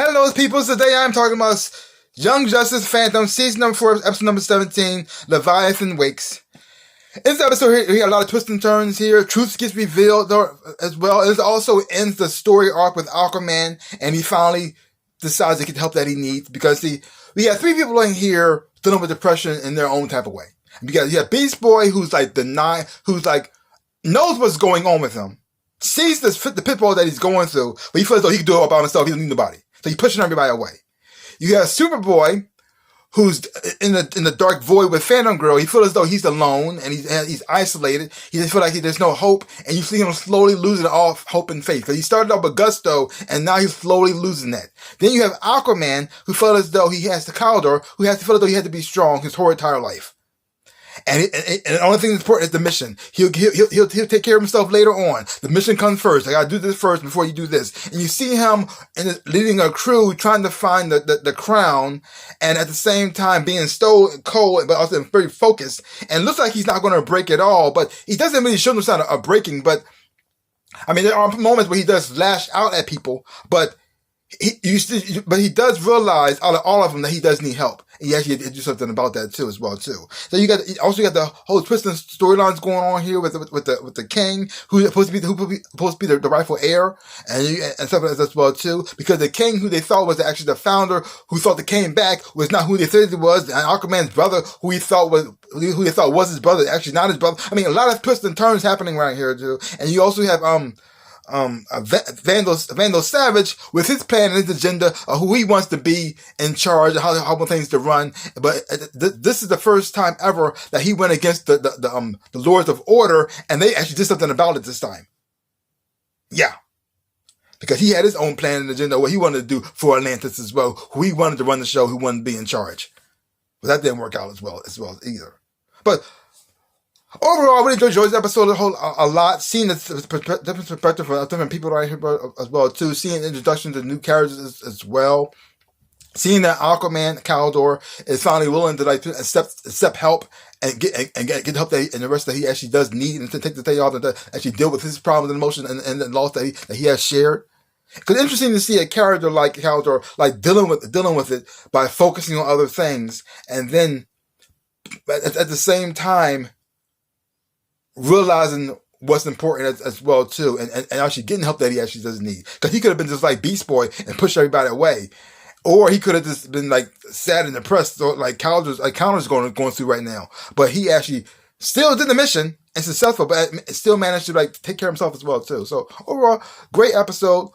Hello, people. Today I'm talking about Young Justice Phantom, season number 4, episode number 17, Leviathan Wakes. In this episode here, we have a lot of twists and turns here. Truth gets revealed as well. It also ends the story arc with Aquaman, and he finally decides to get the help that he needs because we have 3 people in here dealing with depression in their own type of way. Because you have Beast Boy, who's like knows what's going on with him, sees the pitfall that he's going through, but he feels as though he can do it all by himself. He doesn't need nobody. So he's pushing everybody away. You have Superboy, who's in the dark void with Phantom Girl. He feels as though he's alone and he's isolated. He just feels like there's no hope, and you see him slowly losing all hope and faith. Because he started off with gusto, and now he's slowly losing that. Then you have Aquaman, who felt as though he has to Caldor, who has to feel as though he had to be strong his whole entire life. And the only thing that's important is the mission. He'll take care of himself later on. The mission comes first. I gotta do this first before you do this. And you see him leading a crew trying to find the crown, and at the same time being cold, but also very focused. And it looks like he's not going to break at all, but he doesn't really show no sign of breaking. But I mean, there are moments where he does lash out at people, but he does realize out of all of them that he does need help. He actually did do something about that too, as well too. So you got the whole twisting storylines going on here with the king, who's supposed to be the rightful heir, and stuff like that as well too. Because the king, who they thought was actually the founder, who thought the king back, was not who they said he was, and Aquaman's brother, who they thought was his brother, actually not his brother. I mean, a lot of twists and turns happening right here too. And you also have Vandal Savage with his plan and his agenda of who he wants to be in charge and how things to run. But this is the first time ever that he went against the Lords of Order, and they actually did something about it this time. Yeah. Because he had his own plan and agenda, what he wanted to do for Atlantis as well, who he wanted to run the show, who wanted to be in charge. But that didn't work out as well either. But overall, I really enjoyed this episode a lot. Seeing the different perspective from different people right here as well too. Seeing introduction to new characters as well. Seeing that Aquaman, Caldor, is finally willing to accept help and get the help and the rest that he actually does need, and to take the day off and to actually deal with his problems and emotions and the loss that he has shared. Because it's interesting to see a character like Caldor dealing with it by focusing on other things, and then at the same time realizing what's important as well too, and actually getting help that he actually doesn't need. Because he could have been just like Beast Boy and pushed everybody away, or he could have just been sad and depressed, or Caldor's going through right now. But he actually still did the mission and successful, but still managed to take care of himself as well too. So overall, great episode.